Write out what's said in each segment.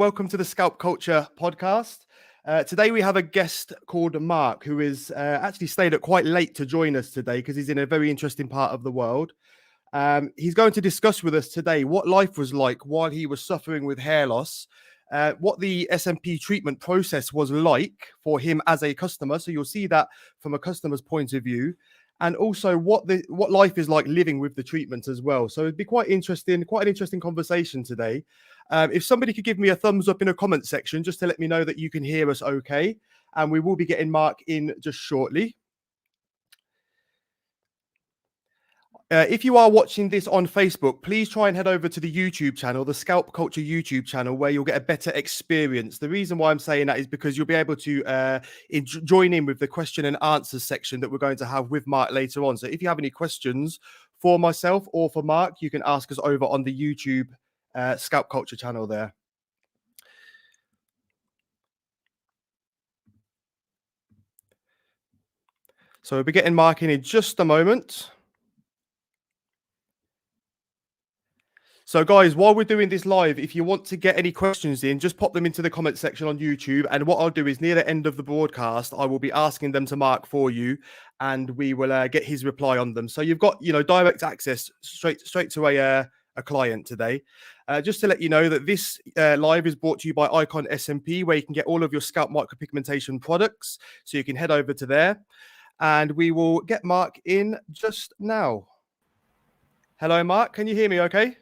Welcome to the Scalp Culture podcast. Today we have a guest called Marc, who is actually stayed up quite late to join us today because he's in a very interesting part of the world. He's going to discuss with us today what life was like while he was suffering with hair loss, what the SMP treatment process was like for him as a customer. So you'll see that from a customer's point of view, and also what life is like living with the treatment as well. So it'd be quite an interesting conversation today. If somebody could give me a thumbs up in a comment section just to let me know that you can hear us okay, and we will be getting Marc in just shortly. If you are watching this on Facebook, please try and head over to the YouTube channel, the Scalp Culture YouTube channel, where you'll get a better experience. The reason why I'm saying that is because you'll be able to join in with the question and answers section that we're going to have with Marc later on. So if you have any questions for myself or for Marc, you can ask us over on the YouTube Scalp Culture channel there. So we'll be getting Marc in just a moment. So guys, while we're doing this live, if you want to get any questions in, just pop them into the comment section on YouTube. And what I'll do is near the end of the broadcast, I will be asking them to Marc for you, and we will get his reply on them. So you've got, direct access straight to a client today. Just to let you know that this live is brought to you by Icon SMP, where you can get all of your scalp micropigmentation products. So you can head over to there, and we will get Marc in just now. Hello, Marc. Can you hear me okay?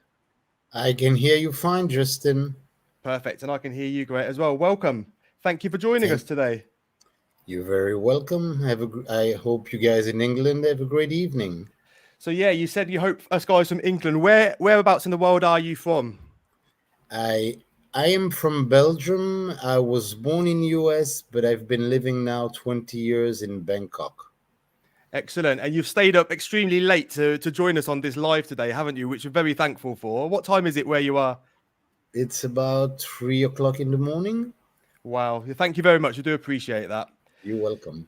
I can hear you fine, Justin. Perfect. And I can hear you great as well. Welcome. Thank you for joining us today. You're very welcome. I hope you guys in England have a great evening. So yeah, you said you hope us guys from England. Whereabouts in the world are you from? I am from Belgium. I was born in US, but I've been living now 20 years in Bangkok. Excellent. And you've stayed up extremely late to join us on this live today, haven't you? Which we're very thankful for. What time is it where you are? It's about 3 o'clock in the morning. Wow. Thank you very much. I do appreciate that. You're welcome.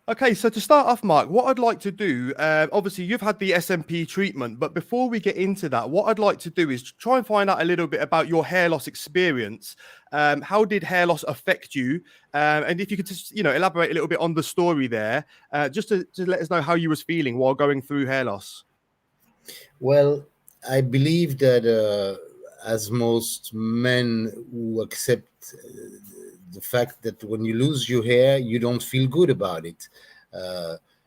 Okay, so to start off, Marc, what I'd like to do, obviously you've had the SMP treatment, but before we get into that, what I'd like to do is try and find out a little bit about your hair loss experience. How did hair loss affect you? And if you could just, elaborate a little bit on the story there, just to let us know how you was feeling while going through hair loss. Well, I believe that as most men who accept the fact that when you lose your hair, you don't feel good about it.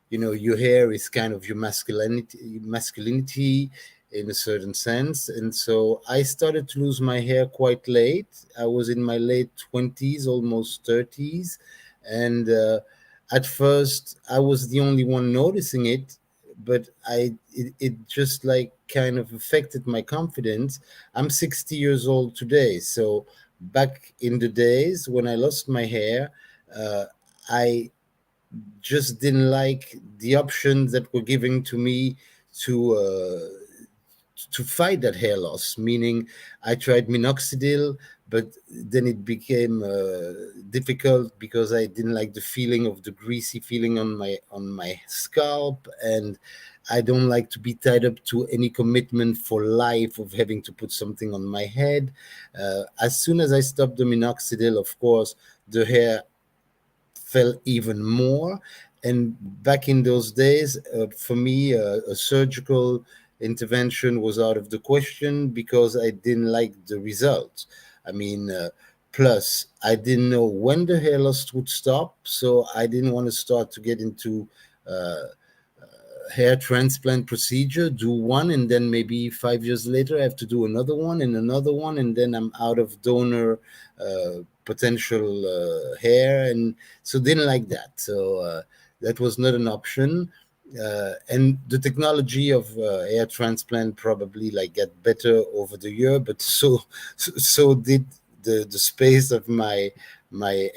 Your hair is kind of your masculinity in a certain sense. And so I started to lose my hair quite late. I was in my late 20s, almost 30s. And at first, I was the only one noticing it. But it just like kind of affected my confidence. I'm 60 years old today. So back in the days when I lost my hair, I just didn't like the options that were given to me to fight that hair loss. Meaning, I tried minoxidil, but then it became difficult because I didn't like the feeling of the greasy feeling on my scalp, and I don't like to be tied up to any commitment for life of having to put something on my head. As soon as I stopped the minoxidil, of course, the hair fell even more. And back in those days, for me, a surgical intervention was out of the question because I didn't like the results. I mean, plus I didn't know when the hair loss would stop, so I didn't want to start to get into hair transplant procedure, do one, and then maybe 5 years later I have to do another one, and then I'm out of donor potential hair, and so didn't like that. So that was not an option. And the technology of hair transplant probably like get better over the year, but so did the space of my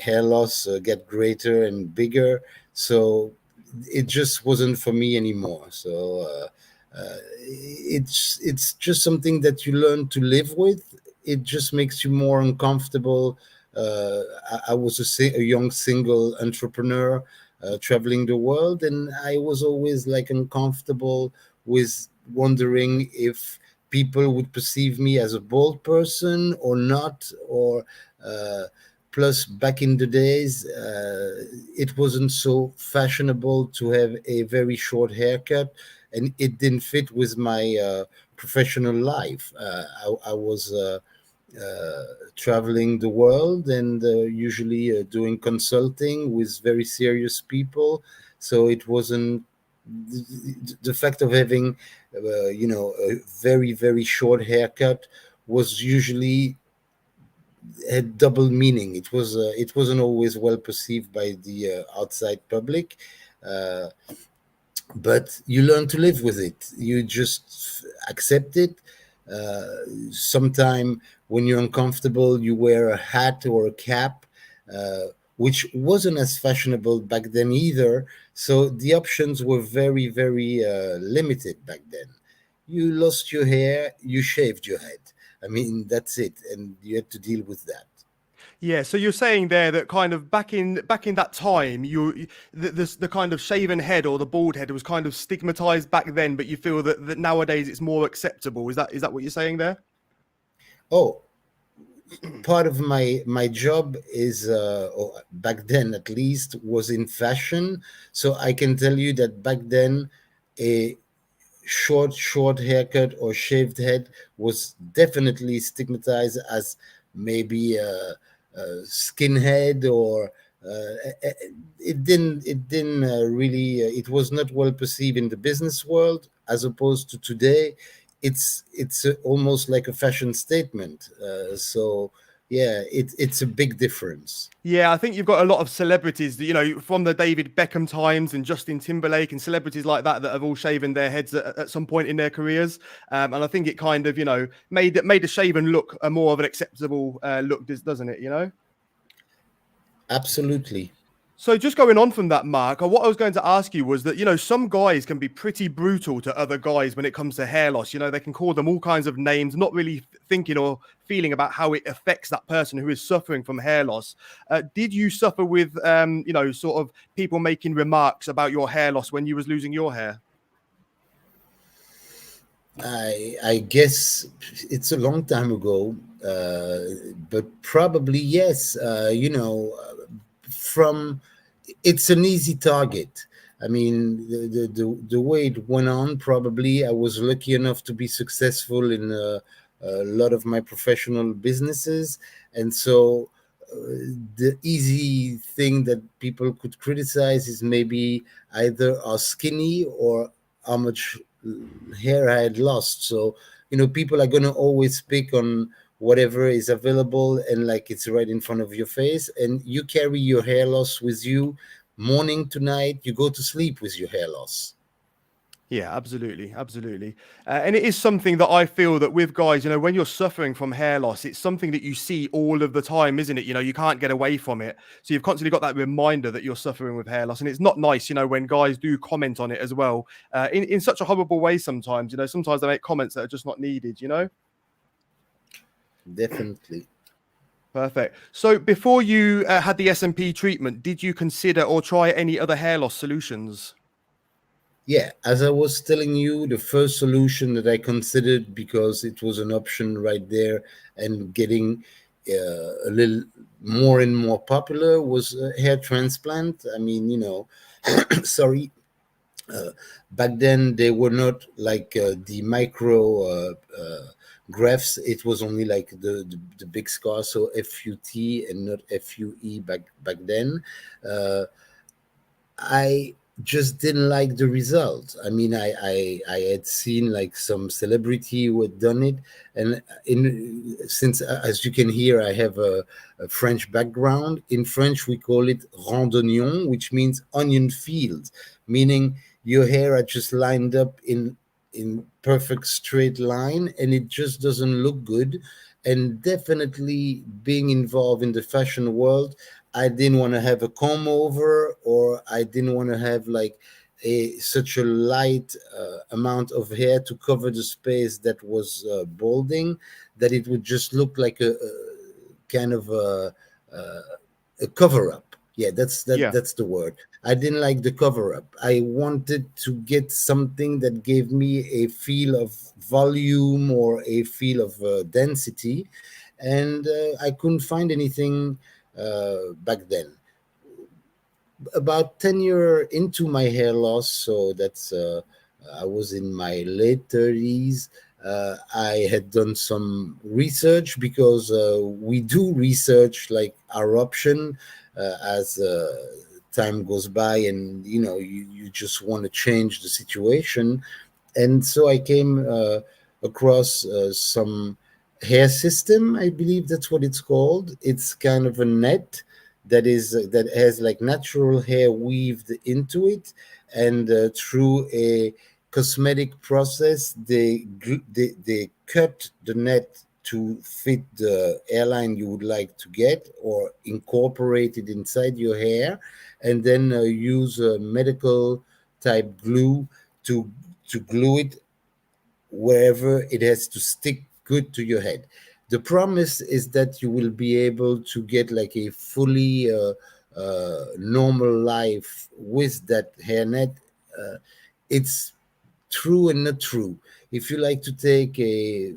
hair loss get greater and bigger. So it just wasn't for me anymore. So it's just something that you learn to live with. It just makes you more uncomfortable. I was a young single entrepreneur traveling the world, and I was always like uncomfortable with wondering if people would perceive me as a bald person or not, or plus back in the days it wasn't so fashionable to have a very short haircut, and it didn't fit with my professional life. I was traveling the world and usually doing consulting with very serious people. So it wasn't the fact of having, a very, very short haircut was usually had double meaning. It wasn't always well perceived by the outside public. Uh, but you learn to live with it. You just accept it. Uh, Sometime when you're uncomfortable, you wear a hat or a cap, uh, which wasn't as fashionable back then either. So the options were very, very limited back then. You lost your hair, you shaved your head. I mean, that's it, and you had to deal with that. Yeah, so you're saying there that kind of back in that time, the kind of shaven head or the bald head was kind of stigmatized back then, but you feel that nowadays it's more acceptable. Is that what you're saying there? Oh, part of my job is or back then at least was in fashion, so I can tell you that back then a short haircut or shaved head was definitely stigmatized as maybe a skinhead, or it didn't really it was not well perceived in the business world, as opposed to today. It's almost like a fashion statement. So yeah, it's a big difference. Yeah, I think you've got a lot of celebrities that, from the David Beckham times and Justin Timberlake and celebrities like that have all shaven their heads at some point in their careers. And I think it kind of, made a shaven look a more of an acceptable look, doesn't it? Absolutely. So just going on from that, Mark, what I was going to ask you was that, some guys can be pretty brutal to other guys when it comes to hair loss. They can call them all kinds of names, not really thinking or feeling about how it affects that person who is suffering from hair loss. Did you suffer with, sort of people making remarks about your hair loss when you was losing your hair? I guess it's a long time ago, but probably yes. From it's an easy target. I mean, the way it went on, probably I was lucky enough to be successful in a lot of my professional businesses, and so the easy thing that people could criticize is maybe either how skinny or how much hair I had lost. So, people are going to always pick on whatever is available and like it's right in front of your face. And you carry your hair loss with you morning to night. You go to sleep with your hair loss. Yeah, absolutely, absolutely, and it is something that I feel that with guys, when you're suffering from hair loss, it's something that you see all of the time, isn't it? You can't get away from it, so you've constantly got that reminder that you're suffering with hair loss, and it's not nice, when guys do comment on it as well, in such a horrible way. Sometimes, sometimes they make comments that are just not needed. Definitely. Perfect. So before you had the SMP treatment, did you consider or try any other hair loss solutions? Yeah, as I was telling you, the first solution that I considered, because it was an option right there and getting a little more and more popular, was hair transplant. I mean, sorry, back then they were not like the micro grafts. It was only like the big scar, so FUT and not FUE back then. I just didn't like the result. I mean, I had seen like some celebrity who had done it, and in since as you can hear, I have a French background. In French, we call it randonnion, which means onion field, meaning your hair are just lined up in perfect straight line, and it just doesn't look good. And definitely being involved in the fashion world, I didn't want to have a comb over, or I didn't want to have like a such a light amount of hair to cover the space that was balding, that it would just look like a kind of a cover up. Yeah, Yeah. that's the word. I didn't like the cover up. I wanted to get something that gave me a feel of volume or a feel of density, and I couldn't find anything back then. About 10 years into my hair loss, so that's I was in my late 30s. I had done some research because we do research like our option as time goes by, and you just want to change the situation. And so I came across some hair system. I believe that's what it's called. It's kind of a net that has like natural hair weaved into it, and through a cosmetic process, they cut the net to fit the hairline you would like to get or incorporate it inside your hair, and then use a medical type glue to glue it wherever it has to stick good to your head. The promise is that you will be able to get like a fully normal life with that hairnet. It's true and not true. If you like to take a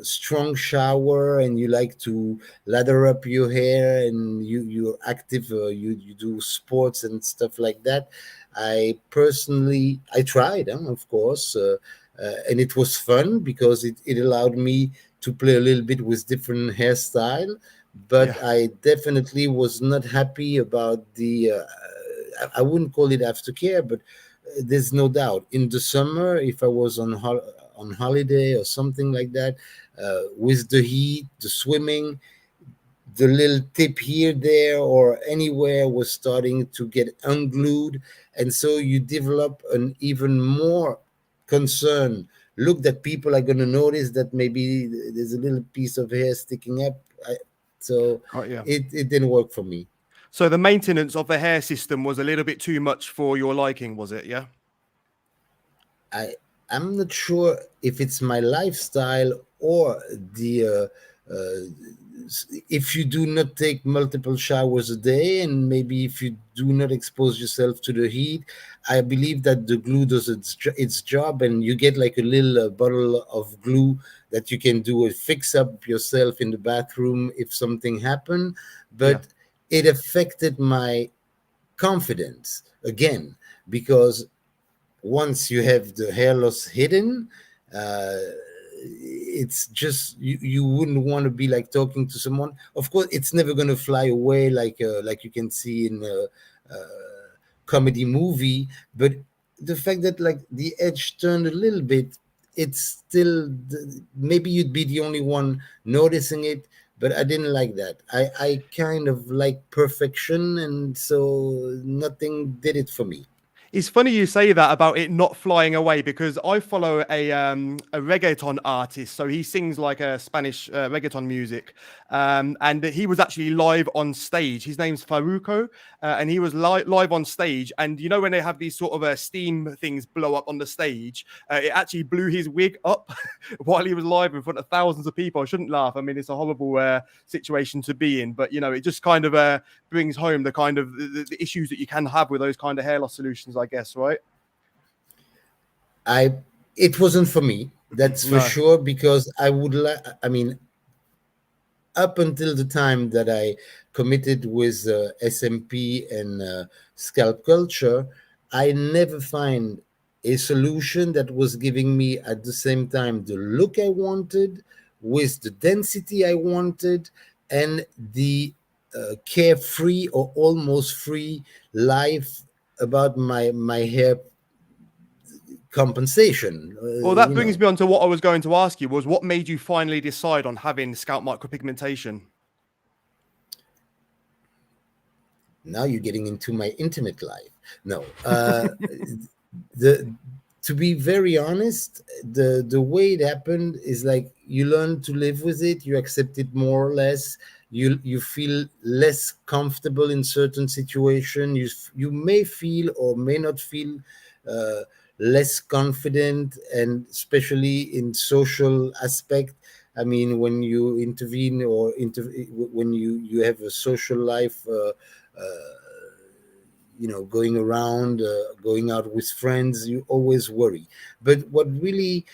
strong shower and you like to lather up your hair and you're active, you do sports and stuff like that. I tried, of course, and it was fun because it allowed me to play a little bit with different hairstyle. But Yeah. I definitely was not happy about the. I wouldn't call it aftercare, but there's no doubt in the summer if I was on holiday or something like that, with the heat, the swimming, the little tip here, there, or anywhere was starting to get unglued, and so you develop an even more concern. Look, that people are going to notice that maybe there's a little piece of hair sticking up. So Got you. it didn't work for me. So the maintenance of the hair system was a little bit too much for your liking, was it? Yeah. I I'm not sure if it's my lifestyle or the if you do not take multiple showers a day, and maybe if you do not expose yourself to the heat, I believe that the glue does its job, and you get like a little bottle of glue that you can do a fix up yourself in the bathroom if something happened. Yeah. But it affected my confidence again, because once you have the hair loss hidden, uh, it's just you wouldn't want to be like talking to someone. Of course, it's never going to fly away like you can see in a comedy movie, but the fact that like the edge turned a little bit, it's still maybe you'd be the only one noticing it, but I didn't like that. I kind of like perfection, and so nothing did it for me. It's funny you say that about it not flying away because I follow a reggaeton artist. So he sings like a Spanish reggaeton music, and he was actually live on stage. His name's Faruco, and he was live on stage. And you know when they have these sort of steam things blow up on the stage, it actually blew his wig up while he was live in front of thousands of people. I shouldn't laugh. I mean, it's a horrible situation to be in, but you know, it just kind of brings home the kind of the issues that you can have with those kind of hair loss solutions, I guess, right? I It wasn't for me, that's for No. sure, because I mean, up until the time that I committed with SMP and Scalp Culture, I never find a solution that was giving me at the same time the look I wanted, with the density I wanted, and the carefree or almost free life about my hair compensation. Well, that brings me on to what I was going to ask you was what made you finally decide on having scalp micropigmentation? Now you're getting into my intimate life. No, the to be very honest, the way it happened is like you learn to live with it, you accept it more or less. You feel less comfortable in certain situation. You may feel or may not feel uh, less confident, and especially in social aspect. I mean, when you intervene or when you have a social life, going around, going out with friends, you always worry. But what really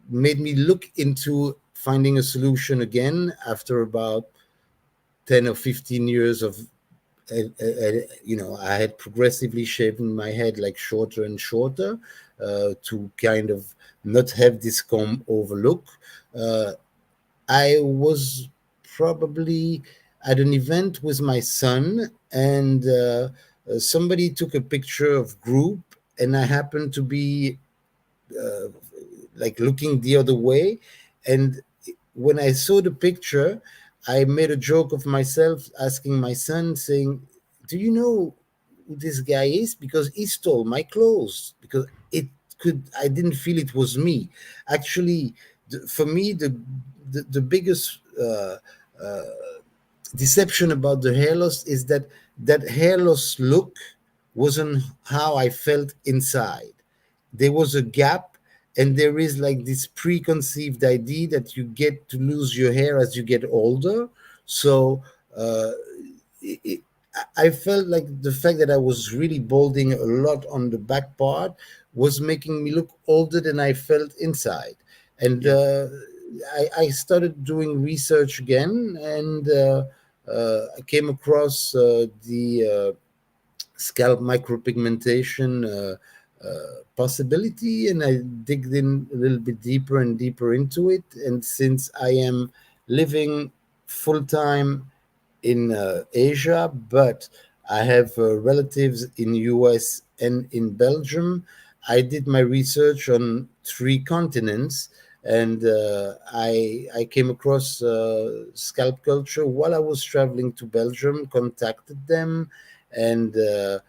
made me look into finding a solution again after about 10 or 15 years of I had progressively shaven my head like shorter and shorter, to kind of not have this comb over look. Uh, I was probably at an event with my son, and somebody took a picture of group, and I happened to be uh, like looking the other way. And when I saw the picture, I made a joke of myself, asking my son, saying, "Do you know who this guy is? Because he stole my clothes." Because I didn't feel it was me. Actually, for me, the biggest uh, deception about the hair loss is that that hair loss look wasn't how I felt inside. There was a gap, and there is like this preconceived idea that you get to lose your hair as you get older. So uh, it, I felt like the fact that I was really balding a lot on the back part was making me look older than I felt inside. And Yeah. I started doing research again, and I came across the scalp micropigmentation possibility, and I digged in a little bit deeper and deeper into it. And since I am living full time in Asia, but I have relatives in US and in Belgium, I did my research on three continents, and I came across Scalp Culture while I was traveling to Belgium. Contacted them, and uh,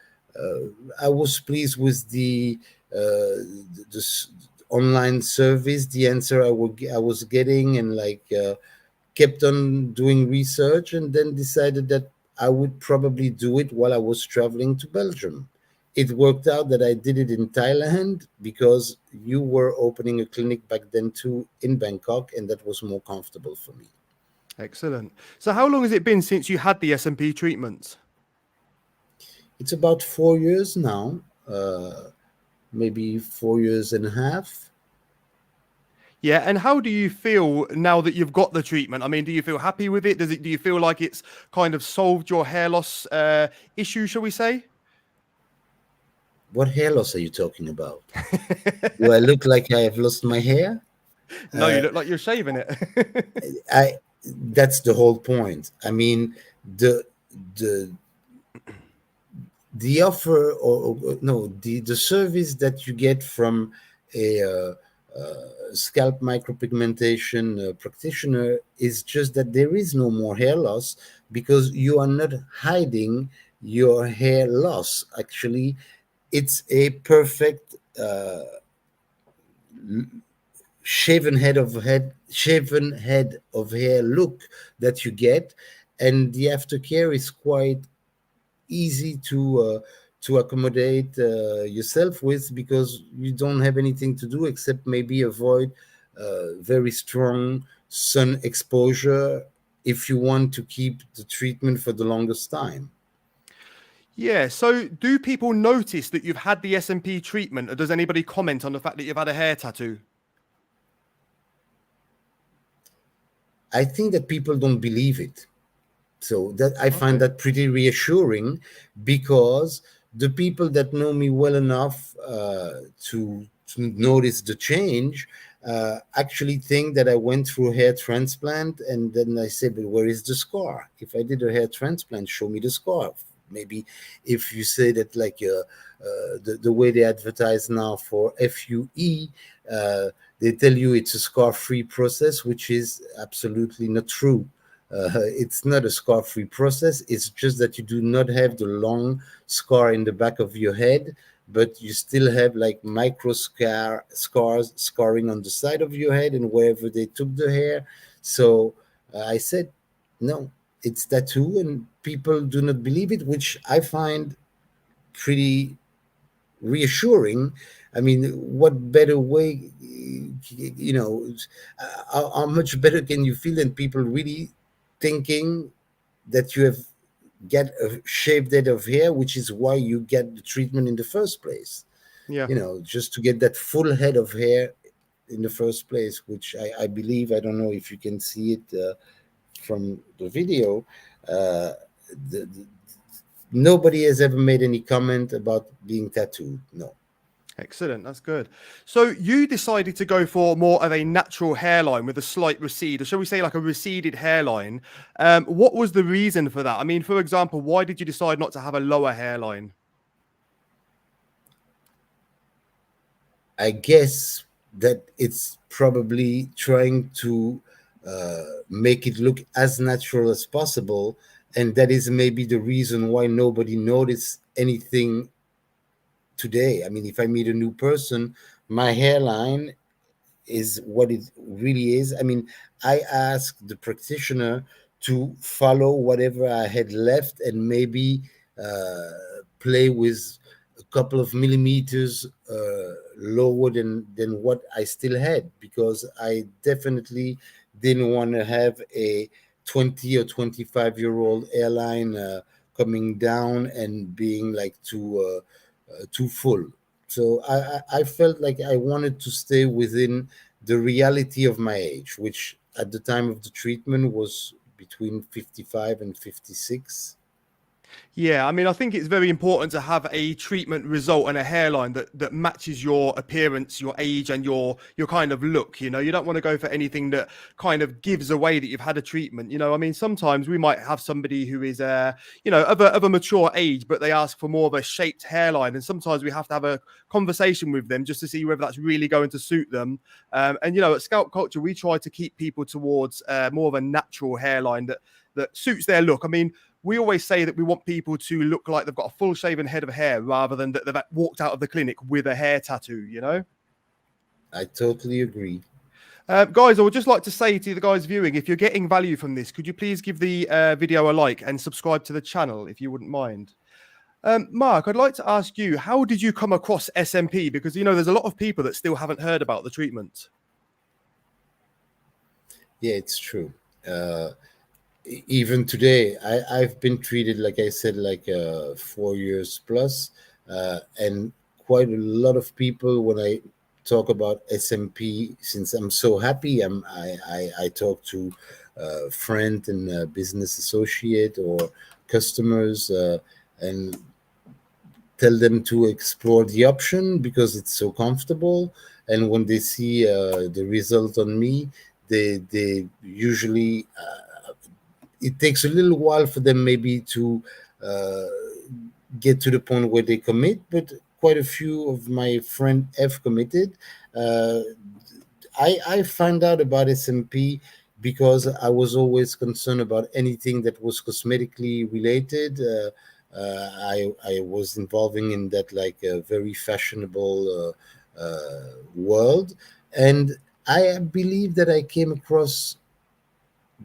I was pleased with the online service, the answer I was getting, and like. Kept on doing research, and then decided that I would probably do it while I was traveling to Belgium. It worked out that I did it in Thailand because you were opening a clinic back then too in Bangkok, and that was more comfortable for me. Excellent. So how long has it been since you had the SMP treatments? It's about 4 years now, maybe 4 years and a half. Yeah, and how do you feel now that you've got the treatment? I mean, do you feel happy with it? Do you feel like it's kind of solved your hair loss issue, shall we say? What hair loss are you talking about? Do I look like I have lost my hair? No, you Uh, look like you're shaving it. I That's the whole point. I mean, the the the offer, or no, the service that you get from a scalp micropigmentation practitioner is just that there is no more hair loss, because you are not hiding your hair loss. Actually, it's a perfect shaven head of hair look that you get, and the aftercare is quite easy to accommodate yourself with, because you don't have anything to do except maybe avoid very strong sun exposure if you want to keep the treatment for the longest time. Yeah, so do people notice that you've had the SMP treatment, or does anybody comment on the fact that you've had a hair tattoo? I think that people don't believe it. So that I find Okay. that pretty reassuring, because the people that know me well enough to notice the change actually think that I went through hair transplant, and then I say, but where is the scar? If I did a hair transplant, show me the scar. Maybe if you say that, like the way they advertise now for FUE, they tell you it's a scar-free process, which is absolutely not true. It's not a scar-free process. It's just that you do not have the long scar in the back of your head, but you still have like micro scarring on the side of your head and wherever they took the hair. So I said, no, it's tattoo, and people do not believe it, which I find pretty reassuring. I mean, what better way, how much better can you feel than people really thinking that you have get a shaved head of hair, which is why you get the treatment in the first place. Yeah. Just to get that full head of hair in the first place, which I believe, I don't know if you can see it from the video, uh, the, nobody has ever made any comment about being tattooed. No. Excellent. That's good. So you decided to go for more of a natural hairline with a slight recede, or shall we say like a receded hairline. What was the reason for that? I mean, for example, why did you decide not to have a lower hairline? I guess that it's probably trying to make it look as natural as possible. And that is maybe the reason why nobody noticed anything today. I mean, if I meet a new person, my hairline is what it really is. I mean, I asked the practitioner to follow whatever I had left and maybe uh, play with a couple of millimeters lower than what I still had, because I definitely didn't want to have a 20 or 25-year-old hairline coming down and being like too full. So I felt like I wanted to stay within the reality of my age, which at the time of the treatment was between 55 and 56. Yeah, I mean, I think it's very important to have a treatment result and a hairline that matches your appearance, your age, and your kind of look. You don't want to go for anything that kind of gives away that you've had a treatment. I mean, sometimes we might have somebody who is of a mature age, but they ask for more of a shaped hairline, and sometimes we have to have a conversation with them just to see whether that's really going to suit them. And at Scalp Culture, we try to keep people towards more of a natural hairline that suits their look. I mean, we always say that we want people to look like they've got a full shaven head of hair rather than that they've walked out of the clinic with a hair tattoo. I totally agree. Guys, I would just like to say to the guys viewing, if you're getting value from this, could you please give the video a like and subscribe to the channel if you wouldn't mind? Marc, I'd like to ask you, how did you come across SMP? Because, there's a lot of people that still haven't heard about the treatment. Yeah, it's true. Even today, I've been treated, like I said, like 4 years plus, and quite a lot of people, when I talk about SMP, since I'm so happy, I talk to friend and business associate or customers, and tell them to explore the option because it's so comfortable. And when they see the result on me, they usually it takes a little while for them maybe to uh, get to the point where they commit, but quite a few of my friends have committed. Uh, I found out about SMP because I was always concerned about anything that was cosmetically related. I was involving in that like a very fashionable world, and I believe that I came across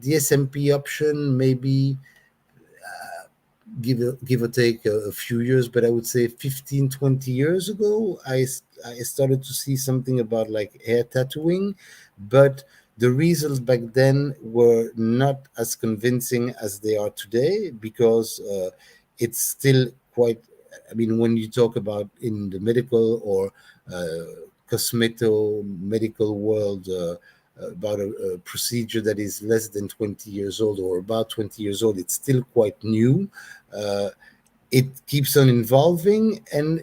the SMP option maybe give or take a few years, but I would say 15, 20 years ago, I started to see something about like hair tattooing, but the results back then were not as convincing as they are today because it's still quite, I mean, when you talk about in the medical or cosmeto medical world, about a procedure that is less than 20 years old or about 20 years old, it's still quite new. uh, it keeps on evolving, and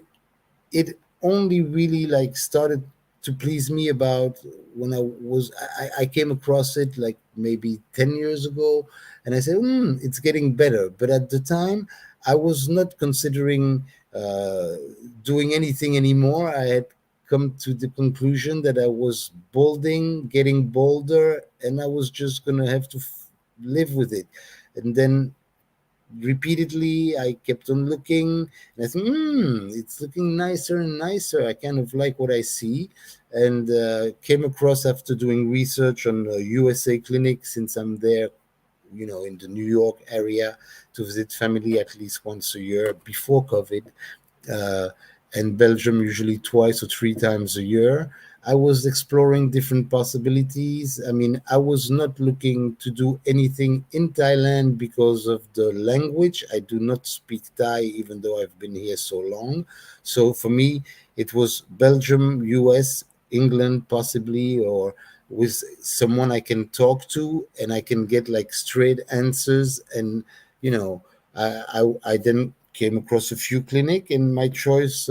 it only really like started to please me about when I came across it like maybe 10 years ago, and I said, it's getting better. But at the time I was not considering uh, doing anything anymore. I had come to the conclusion that I was balding, getting bolder, and I was just gonna have to live with it. And then repeatedly I kept on looking, and I said, it's looking nicer and nicer. I kind of like what I see, and came across after doing research on USA clinic, since I'm there, in the New York area to visit family at least once a year before COVID, uh, and Belgium usually twice or three times a year. I was exploring different possibilities. I mean, I was not looking to do anything in Thailand because of the language. I do not speak Thai, even though I've been here so long. So for me, it was Belgium, US, England, possibly, or with someone I can talk to and I can get like straight answers. And, you know, I then came across a few clinic, and my choice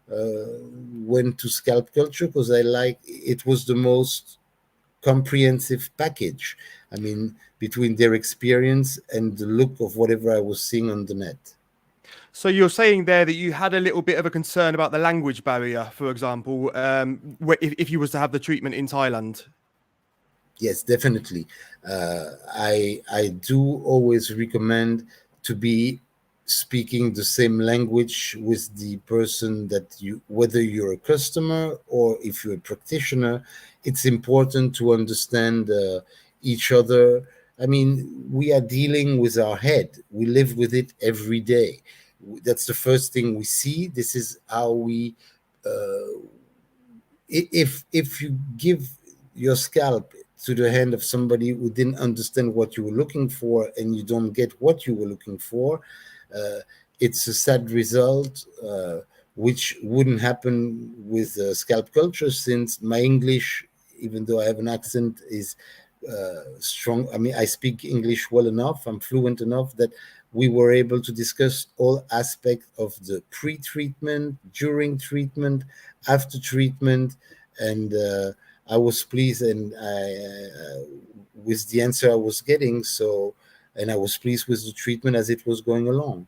went to Scalp Culture because I like it was the most comprehensive package. I mean, between their experience and the look of whatever I was seeing on the net. So you're saying there that you had a little bit of a concern about the language barrier, for example, if you was to have the treatment in Thailand. Yes, definitely. I do always recommend to be speaking the same language with the person that you, whether you're a customer or if you're a practitioner, it's important to understand each other. I mean, we are dealing with our head. We live with it every day. That's the first thing we see. This is how we if you give your scalp to the hand of somebody who didn't understand what you were looking for and you don't get what you were looking for, uh, it's a sad result, which wouldn't happen with Scalp Culture, since my English, even though I have an accent, is strong. I mean, I speak English well enough, I'm fluent enough that we were able to discuss all aspects of the pre-treatment, during treatment, after treatment, and I was pleased and with the answer I was getting. So, and I was pleased with the treatment as it was going along.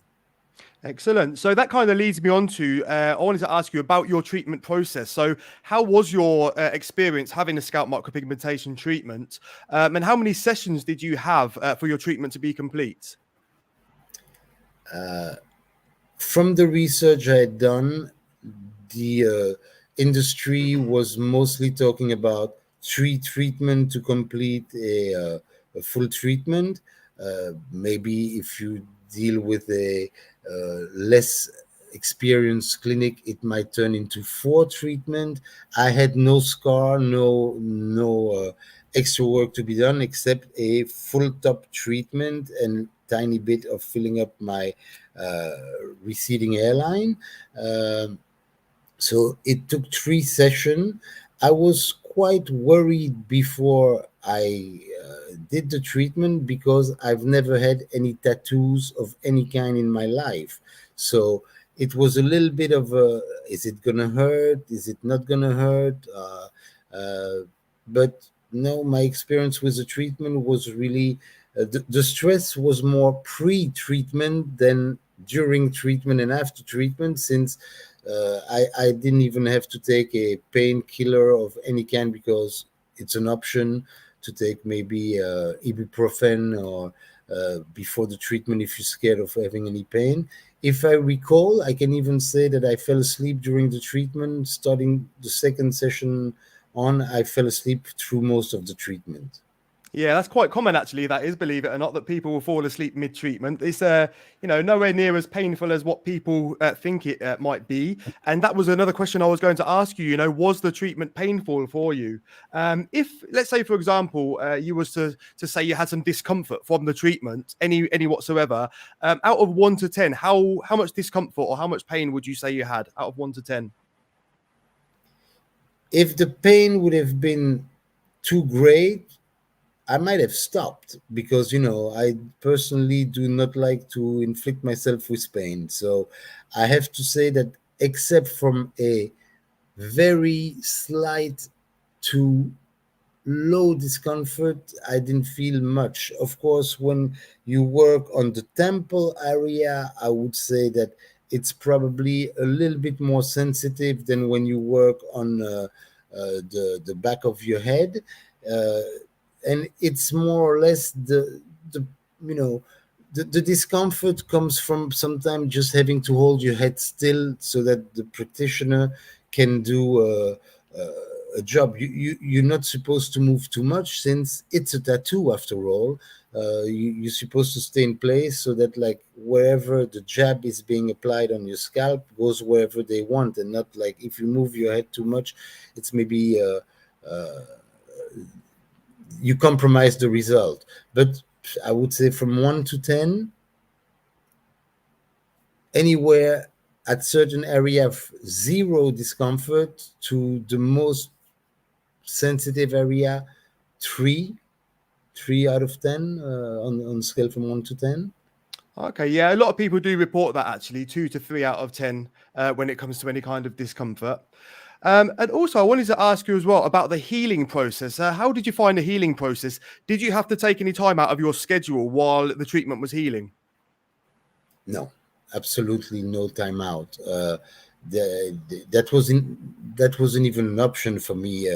Excellent. So that kind of leads me on to I wanted to ask you about your treatment process. So, how was your experience having a scalp micropigmentation treatment, and how many sessions did you have for your treatment to be complete? From the research I had done, the industry was mostly talking about treatment to complete a full treatment. Maybe if you deal with a less experienced clinic, it might turn into 4 treatment. I had no scar, no extra work to be done except a full top treatment and tiny bit of filling up my uh, receding hairline. Um, so it took 3 sessions. I was quite worried before I did the treatment because I've never had any tattoos of any kind in my life. So it was a little bit of a, is it gonna hurt? Is it not gonna hurt? Uh, but no, my experience with the treatment was really, the stress was more pre-treatment than during treatment and after treatment, since I didn't even have to take a painkiller of any kind because it's an option to take maybe ibuprofen or before the treatment if you're scared of having any pain. If I recall, I can even say that I fell asleep during the treatment. Starting the second session on, I fell asleep through most of the treatment. Yeah, that's quite common actually. That is, believe it or not, that people will fall asleep mid-treatment. It's nowhere near as painful as what people think it might be. And that was another question I was going to ask you. Was the treatment painful for you? If, let's say, for example, you was to say you had some discomfort from the treatment, any whatsoever, out of 1 to 10, how much discomfort or how much pain would you say you had out of 1 to 10? If the pain would have been too great, I might have stopped because, I personally do not like to inflict myself with pain. So I have to say that, except from a very slight to low discomfort, I didn't feel much. Of course, when you work on the temple area, I would say that it's probably a little bit more sensitive than when you work on the back of your head. Uh, and it's more or less the you know the discomfort comes from sometimes just having to hold your head still so that the practitioner can do a job. You're not supposed to move too much since it's a tattoo after all. You're supposed to stay in place so that like wherever the jab is being applied on your scalp goes wherever they want, and not like if you move your head too much, it's maybe you compromise the result. But I would say from 1 to 10, anywhere at certain area of zero discomfort to the most sensitive area, three, 3 out of 10 on scale from 1 to 10. Okay, yeah, a lot of people do report that actually, 2 to 3 out of 10 when it comes to any kind of discomfort. And also, I wanted to ask you as well about the healing process. How did you find the healing process? Did you have to take any time out of your schedule while the treatment was healing? No, absolutely no time out. That wasn't even an option for me.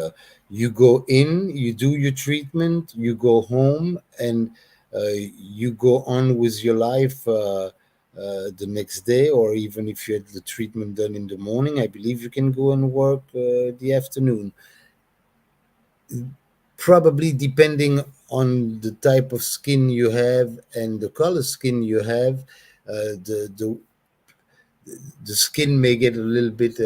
You go in, you do your treatment, you go home, and you go on with your life the next day, or even if you had the treatment done in the morning, I believe you can go and work the afternoon. Probably depending on the type of skin you have and the color skin you have, the skin may get a little bit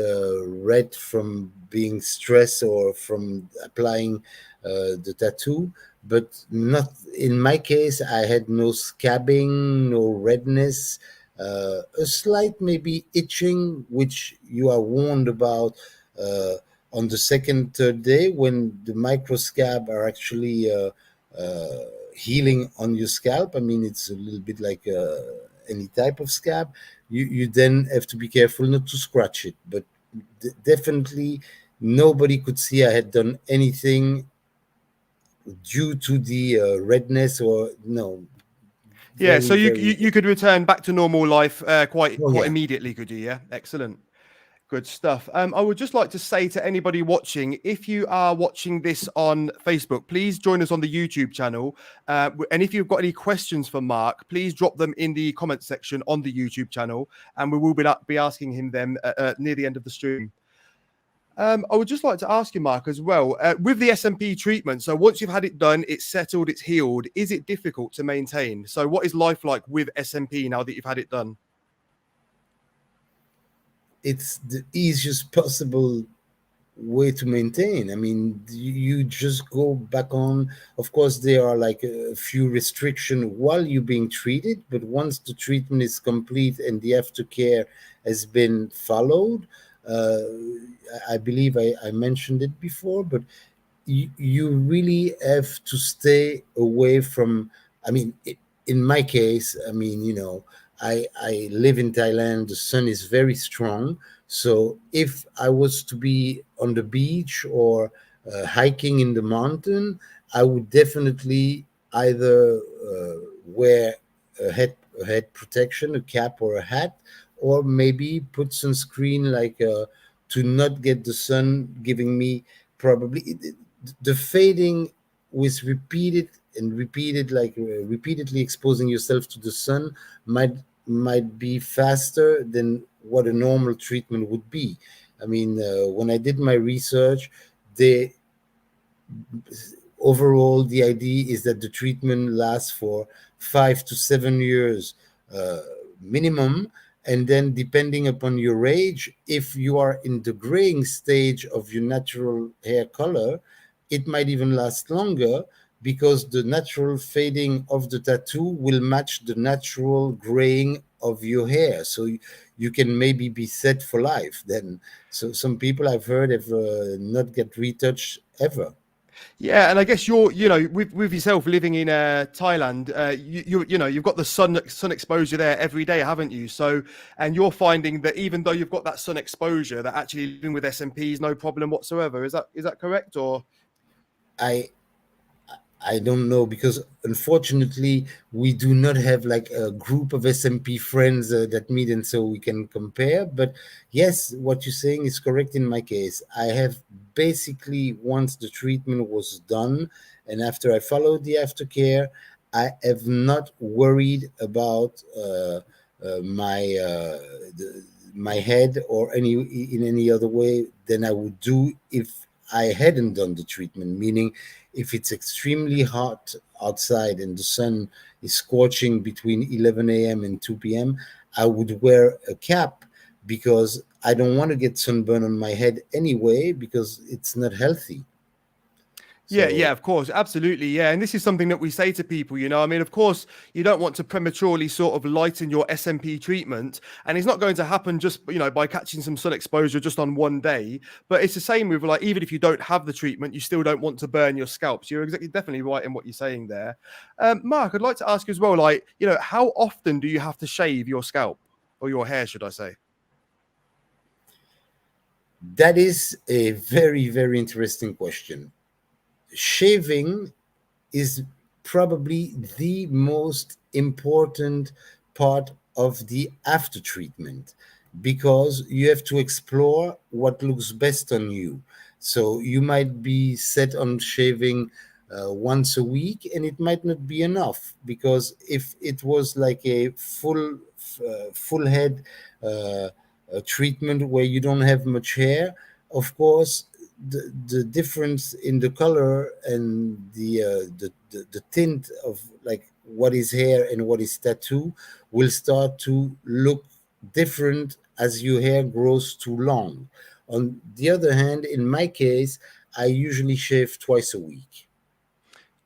red from being stressed or from applying the tattoo, but not in my case. I had no scabbing, no redness, a slight maybe itching, which you are warned about on the second, third day when the micro scab are actually healing on your scalp. I mean, it's a little bit like any type of scab. You then have to be careful not to scratch it, but definitely nobody could see I had done anything due to the redness or no. Yeah, so Very, you very. you could return back to normal life quite Oh quite yeah. immediately, could you? Yeah, excellent. Good stuff. I would just like to say to anybody watching, if you are watching this on Facebook, please join us on the YouTube channel. And if you've got any questions for Marc, please drop them in the comment section on the YouTube channel, and we will be asking him them near the end of the stream. I would just like to ask you, Marc, as well, with the SMP treatment. So once you've had it done, it's settled, it's healed. Is it difficult to maintain? So what is life like with SMP now that you've had it done? It's the easiest possible way to maintain. I mean, you just go back on. Of course, there are like a few restrictions while you're being treated, but once the treatment is complete and the aftercare has been followed, uh, I believe I mentioned it before, but you really have to stay away from. I mean, in my case, I mean, I live in Thailand. The sun is very strong, so if I was to be on the beach or hiking in the mountain, I would definitely either wear a head protection, a cap or a hat, or maybe put sunscreen, like to not get the sun giving me probably the fading with repeated and repeated, like repeatedly exposing yourself to the sun might be faster than what a normal treatment would be. I mean, when I did my research, they overall the idea is that the treatment lasts for 5 to 7 years uh, minimum, and then depending upon your age, if you are in the graying stage of your natural hair color, it might even last longer, because the natural fading of the tattoo will match the natural graying of your hair, so you can maybe be set for life then. So some people I've heard have not get retouched ever. Yeah, and I guess you're, with yourself living in Thailand, you've got the sun exposure there every day, haven't you? So, and you're finding that even though you've got that sun exposure, that actually living with SMP is no problem whatsoever. Is that correct? Or I I don't know, because unfortunately we do not have like a group of SMP friends that meet, and so we can compare. But yes, what you're saying is correct. In my case, I have basically, once the treatment was done and after I followed the aftercare, I have not worried about my my head or any in any other way than I would do if I hadn't done the treatment, meaning if it's extremely hot outside and the sun is scorching between 11 a.m. and 2 p.m., I would wear a cap because I don't want to get sunburn on my head anyway because it's not healthy. Yeah, yeah, So of course, absolutely, yeah. And this is something that we say to people, you know. I mean, of course, you don't want to prematurely sort of lighten your SMP treatment, and it's not going to happen just, you know, by catching some sun exposure just on one day. But it's the same with like, even if you don't have the treatment, you still don't want to burn your scalp. So you're exactly definitely right in what you're saying there. Marc, I'd like to ask you as well, like, you know, how often do you have to shave your scalp or your hair, should I say? that is a very, very interesting question. Shaving is probably the most important part of the after treatment because you have to explore what looks best on you. So you might be set on shaving once a week, and it might not be enough because if it was like a full head treatment where you don't have much hair, of course the difference in the color and the tint of like what is hair and what is tattoo will start to look different as your hair grows too long. On the other hand, in my case, I usually shave twice a week.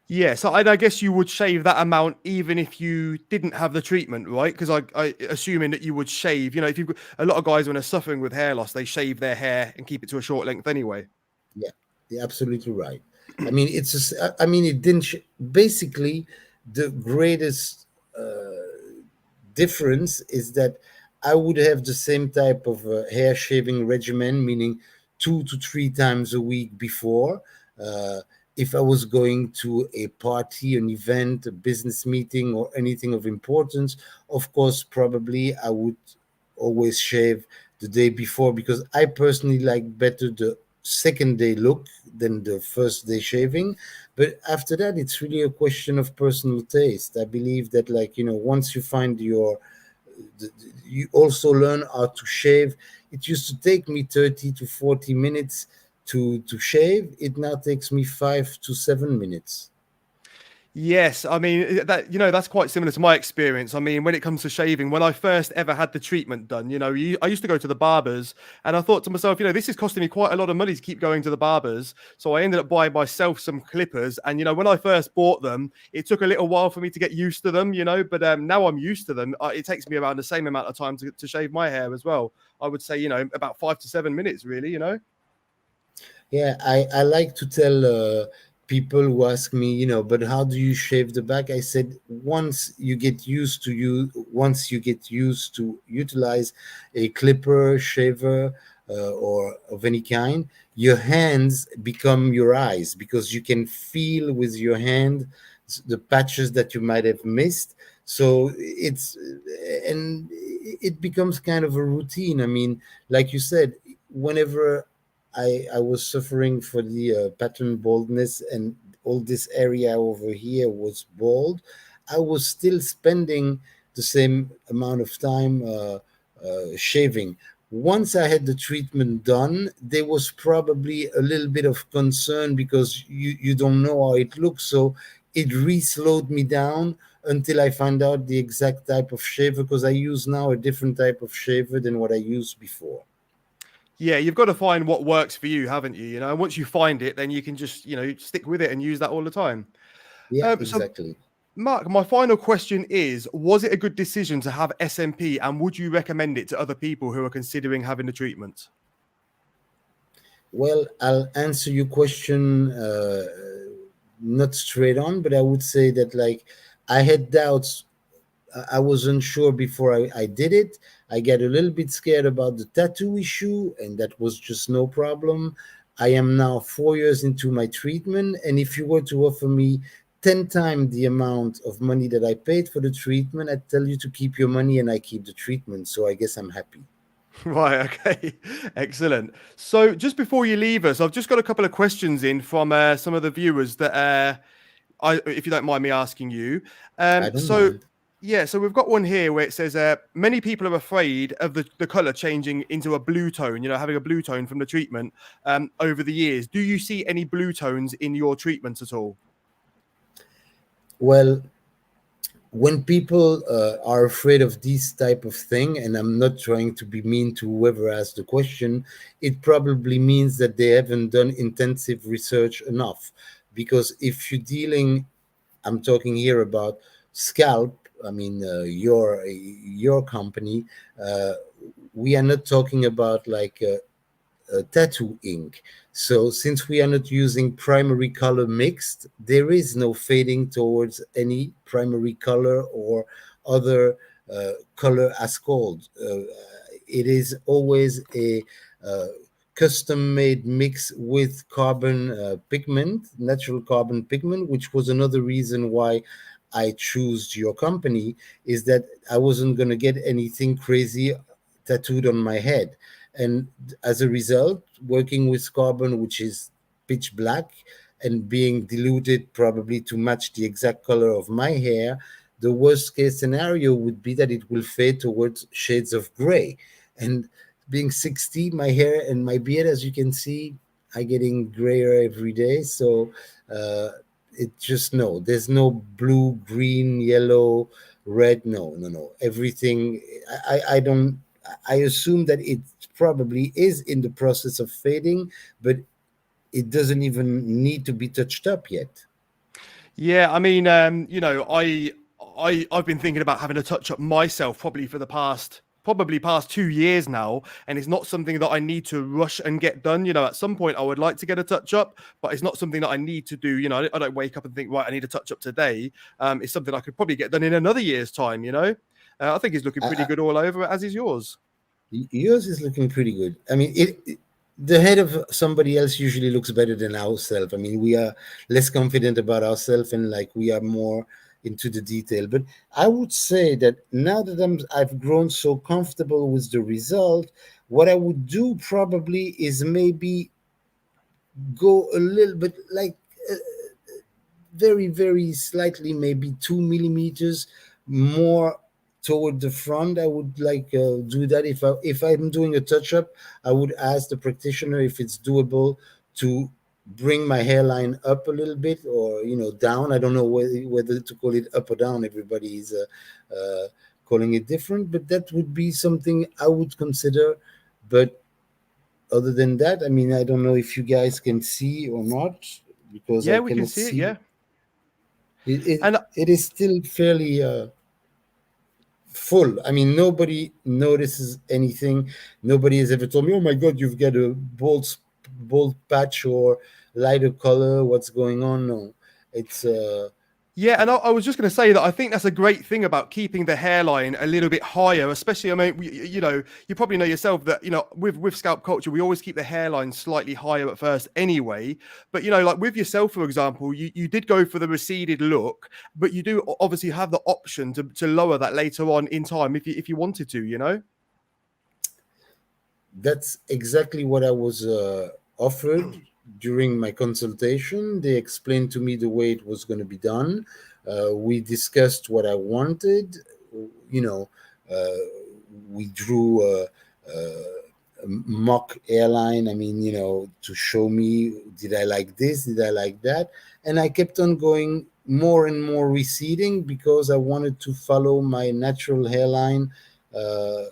Yeah, so I guess you would shave that amount even if you didn't have the treatment, right? Because I assuming that you would shave. You know, if you a lot of guys when they're suffering with hair loss, they shave their hair and keep it to a short length anyway. Yeah, you're absolutely right. I mean, I mean, it didn't. Basically, the greatest difference is that I would have the same type of hair shaving regimen, meaning 2 to 3 times a week before. Uh, if I was going to a party, an event, a business meeting, or anything of importance, of course, probably I would always shave the day before because I personally like better the second day look than the first day shaving. But after that, it's really a question of personal taste. I believe that, like, once you find you also learn how to shave. It used to take me 30 to 40 minutes to shave. It now takes me 5 to 7 minutes. Yes, I mean that that's quite similar to my experience. I mean, when it comes to shaving, when I first ever had the treatment done, I used to go to the barbers, and I thought to myself, this is costing me quite a lot of money to keep going to the barbers. So I ended up buying myself some clippers, and when I first bought them, it took a little while for me to get used to them, but now I'm used to them. It takes me around the same amount of time to shave my hair as well. I would say, about 5 to 7 minutes, really. Yeah, I like to tell people who ask me, but how do you shave the back? I said once you get used to utilize a clipper, shaver, or of any kind, your hands become your eyes because you can feel with your hand the patches that you might have missed. So it becomes kind of a routine. I mean, like you said, whenever I was suffering for the pattern baldness and all this area over here was bald. I was still spending the same amount of time shaving. Once I had the treatment done, there was probably a little bit of concern because you don't know how it looks. So it re-slowed me down until I found out the exact type of shaver because I use now a different type of shaver than what I used before. Yeah, you've got to find what works for you, haven't you? Once you find it, then you can just, stick with it and use that all the time. Yeah, So, exactly. Marc, my final question is: was it a good decision to have SMP, and would you recommend it to other people who are considering having the treatment? Well, I'll answer your question not straight on, but I would say that, like, I had doubts. I was unsure before I did it. I get a little bit scared about the tattoo issue, and that was just no problem. I am now 4 years into my treatment, and if you were to offer me 10 times the amount of money that I paid for the treatment, I'd tell you to keep your money and I keep the treatment. So I guess I'm happy. Right. Okay. Excellent. So, just before you leave us, I've just got a couple of questions in from some of the viewers that if you don't mind me asking you. I don't So, mind. Yeah, so we've got one here where it says many people are afraid of the color changing into a blue tone, having a blue tone from the treatment over the years. Do you see any blue tones in your treatments at all? Well, when people are afraid of this type of thing, and I'm not trying to be mean to whoever asked the question, it probably means that they haven't done intensive research enough. Because if you're dealing, I'm talking here about scalp, I mean, your company, uh, we are not talking about like tattoo ink. So since we are not using primary color mixed, there is no fading towards any primary color or other color as called. It is always a uh, custom made mix with carbon pigment, natural carbon pigment, which was another reason why I chose your company, is that I wasn't going to get anything crazy tattooed on my head. And as a result, working with carbon, which is pitch black, and being diluted probably to match the exact color of my hair, the worst case scenario would be that it will fade towards shades of gray. And being 60, my hair and my beard, as you can see, are getting grayer every day. So uh, it just no, there's no blue, green, yellow, red. No, no, no. Everything. I don't. I assume that it probably is in the process of fading, but it doesn't even need to be touched up yet. Yeah, I mean, I've been thinking about having a touch up myself probably for the past 2 years now, and it's not something that I need to rush and get done. At some point I would like to get a touch up, but it's not something that I need to do. I don't wake up and think, right, I need a touch up today. It's something I could probably get done in another year's time. I think it's looking pretty I, good all over, as is yours. Yours is looking pretty good. I mean, the head of somebody else usually looks better than ourselves. I mean, we are less confident about ourselves and like we are more into the detail. But I would say that now that I've grown so comfortable with the result, what I would do probably is maybe go a little bit like very, very slightly, maybe 2 millimeters more toward the front. I would like do that. If I'm doing a touch up, I would ask the practitioner if it's doable to bring my hairline up a little bit or down. I don't know whether to call it up or down. Everybody is calling it different, but that would be something I would consider. But other than that, I mean, I don't know if you guys can see or not because Yeah, I we can cannot see it. see. Yeah, It and it is still fairly full. I mean, nobody notices anything. Nobody has ever told me, "Oh my God, you've got a bold patch or lighter color. What's going on?" No, it's yeah, and I was just going to say that I think that's a great thing about keeping the hairline a little bit higher, especially. I mean, you probably know yourself that with scalp culture, we always keep the hairline slightly higher at first, anyway. But like with yourself, for example, you did go for the receded look, but you do obviously have the option to lower that later on in time if you wanted to. that's exactly what I was offered during my consultation. They explained to me the way it was going to be done. We discussed what I wanted. You know, uh, we drew a mock airline. I mean, to show me, did I like this? Did I like that? And I kept on going more and more receding because I wanted to follow my natural hairline uh,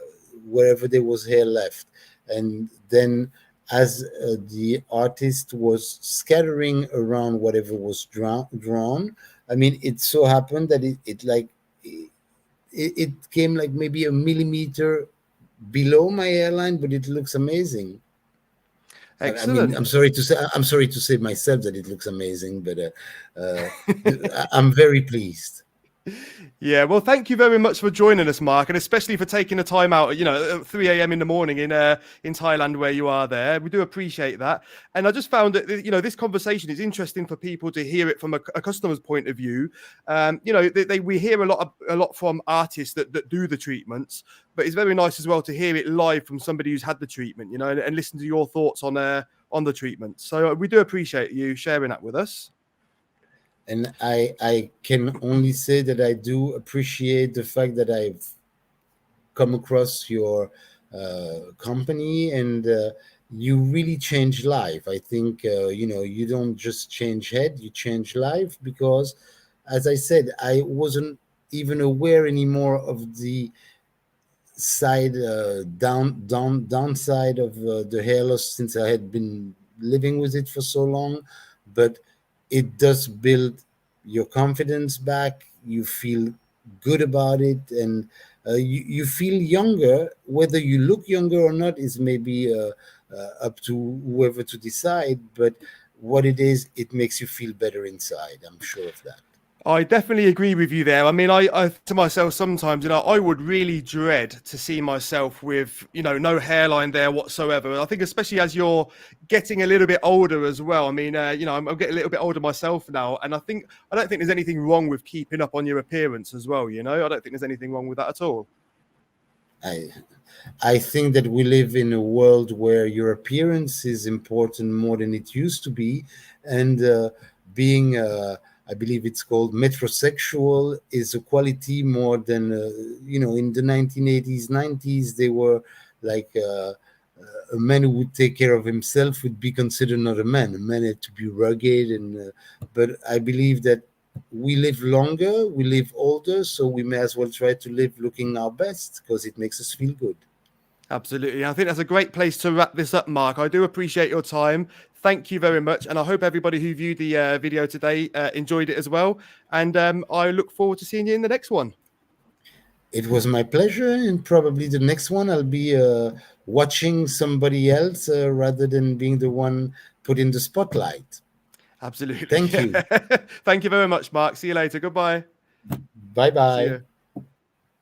wherever there was hair left. And then as the artist was scattering around whatever was drawn, I mean, it so happened that it came like maybe a millimeter below my airline, but it looks amazing. I mean, Excellent. I'm sorry to say myself that it looks amazing, but I'm very pleased. Yeah, well, thank you very much for joining us, Marc, and especially for taking the time out, at 3 a.m. in the morning in Thailand where you are there. We do appreciate that. And I just found that this conversation is interesting for people to hear it from a customer's point of view. We hear a lot from artists that do the treatments, but it's very nice as well to hear it live from somebody who's had the treatment, and listen to your thoughts on the treatment. So we do appreciate you sharing that with us. And I can only say that I do appreciate the fact that I've come across your company, and you really change life. I think you don't just change head, you change life, because, as I said, I wasn't even aware anymore of the downside of the hair loss, since I had been living with it for so long. But it does build your confidence back. You feel good about it, and you feel younger. Whether you look younger or not is maybe up to whoever to decide. But what it is, it makes you feel better inside. I'm sure of that. I definitely agree with you there. I mean, I to myself sometimes, I would really dread to see myself with, no hairline there whatsoever. I think especially as you're getting a little bit older as well. I mean, I'm getting a little bit older myself now, and I don't think there's anything wrong with keeping up on your appearance as well. I don't think there's anything wrong with that at all. I I think that we live in a world where your appearance is important more than it used to be, and being, I believe it's called metrosexual, is a quality more than In the 1980s, 90s, they were like. A man who would take care of himself would be considered not a man. A man had to be rugged, and but I believe that we live longer, we live older, so we may as well try to live looking our best, because it makes us feel good. Absolutely. I think that's a great place to wrap this up, Marc. I do appreciate your time. Thank you very much. And I hope everybody who viewed the video today enjoyed it as well. And I look forward to seeing you in the next one. It was my pleasure, and probably the next one I'll be watching somebody else rather than being the one put in the spotlight. Absolutely. Thank you. Thank you very much, Marc. See you later. Goodbye. Bye See bye. you.